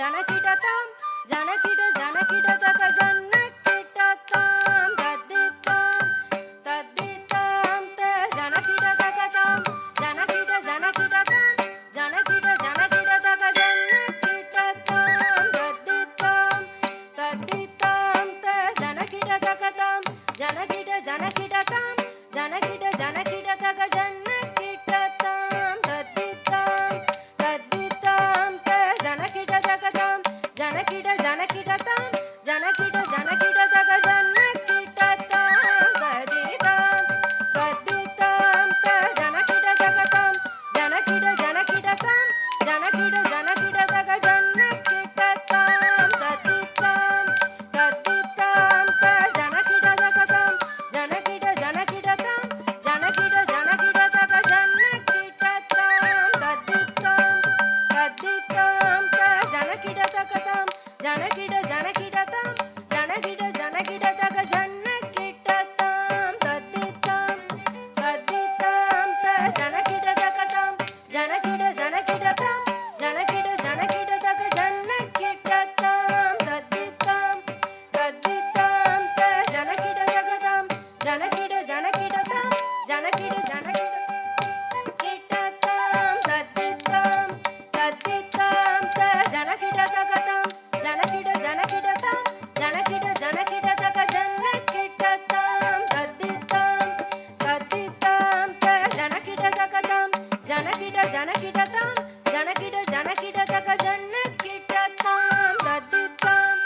ஜனகிடதாம் ஜனகிட ஜனகிடதக ஜன்னகிடதாம் தத்திதாம் தத்திதாம் த ஜனகிடதகதாம் ஜனகிட ஜனகிடதாம் ஜனகிட ஜனகிடதக ஜன்னகிடதாம் தத்திதாம் தத்திதாம் த ஜனகிடதகதாம் ஜனகிட ஜனகிடதாம் ஜனகிட ஜனகிடதக ஜன்னகிடதாம் தத்திதாம் தத்திதாம் த ஜனகிடதகதாம் ஜனகிட ஜனகிடதாம் ஜனகிட ஜனகிடதக ஜன்னகிடதாம் தத்திதாம் தத்திதாம் த ஜனகிடதகதாம் ஜனகிட ஜனகிடதாம் ஜனகிட ஜனகிடதக ஜன்னகிடதாம் தத்திதாம் தத்திதாம் த ஜனகிடதகதாம் ஜனகிட ஜனகிடதாம் ஜனகிட ஜனகிடதக ஜன்னகிடதாம் தத்திதாம் தத்திதாம் த ஜனகிடதகதாம் ஜனகிட ஜனகிடதாம் ஜனகிட ஜனகிடதக ஜன்னகிடதாம் தத்திதாம் தத்திதாம் த ஜனகிடதகதாம் ஜனகிட ஜனகிடதாம் ஜனகிட ஜனகிடதக ஜன்னகிடதாம் தத்திதாம் தத்திதாம் த ஜனகிடதகதாம் ஜனகிட ஜனகிடதாம் ஜனகிட ஜனகிடதாம் தத்திதாம் தத்திதாம் த ஜனகிடதகதாம் ஜனகிட ஜனகிடதாம் ஜனகிட ஜனகிடதக ஜன்னகிடதாம் தத்திதாம் தத்திதாம் த ஜனகிடதகதாம் ஜனகிட ஜனகிடதாம் ஜனகிட ஜனகிடதக ஜன்னகிடதாம் தத்திதாம்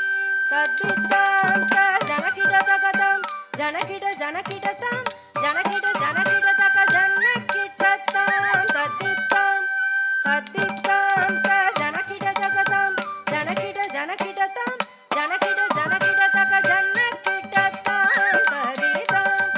தத்திதாம் த ஜனகிடதகதாம் ஜனகிட ஜனகிடதாம் ஜனகிட ஜனகிடதக ஜன்னகிடதாம் தத்திதாம் தத்திதாம் த ஜனகிடதகதாம் ஜனகிட ஜனகிடதாம் ஜனகிட ஜனகிடதக ஜன்னகிடதாம் தத்திதாம்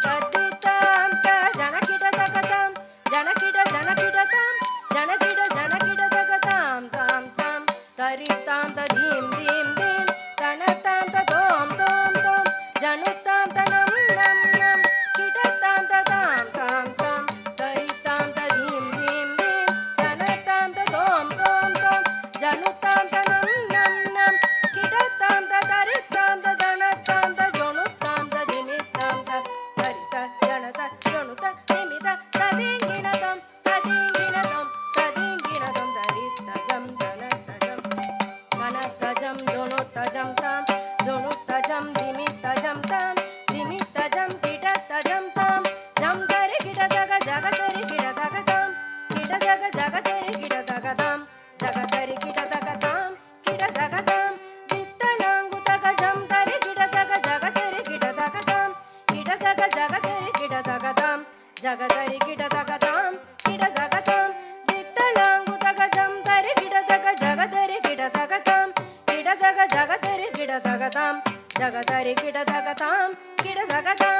தத்திதாம் த ஜனகிடதகதாம் ஜனகிட ஜனகிடதாம் ஜனகிட ஜனகிடதகதாம் தாம் தாம் தரிதாம் ததீம் theme theme தனதாம் ததோம் தோம் தோம் ஜனுதாம் தனம் நம் நம் கிடதாம் ததாம் தாம் தாம் தரிதாம் ததீம் தீம் தீம் தனதாம் ததோம் தோம் தோம் ஜனுதாம் தனம் நம் நம் கிடதாம் தரிதாம் தனதாம் தஜனுதாம் ததிமிதாம் தரித ஜனத ஜனுத நிமித ததிங்கிணதம் ததிங்கிணதம் ததிங்கிணதம் தரிதஜம் தனதஜம் கனதஜம் ஜனுதஜம் தாம் ஜனுதஜம் திமிதஜம் தாம் திமிதஜம் கிடதஜம் தாம் ஜம் தரி கிடதக ஜகதரி கிடதகதாம் கிடதக ஜகதரி கிடதகதாம் ஜகதரி கிடதகதாம் கிடதகதாம் வித்தனாங்குதக ஜம் தரி கிடதக ஜகதரி கிடதகதாம் கிடதக ஜகதரி கிடதகதாம் ஜகதரி கிடதகதாம் கிடதகதாம் வித்தனாங்குதக ஜம் தரி கிடதக ஜகதரி கிடதகதாம் கிடதக ஜகதரி கிடதகதாம் ஜகதரி கிடதகதாம் கிடதகதாம்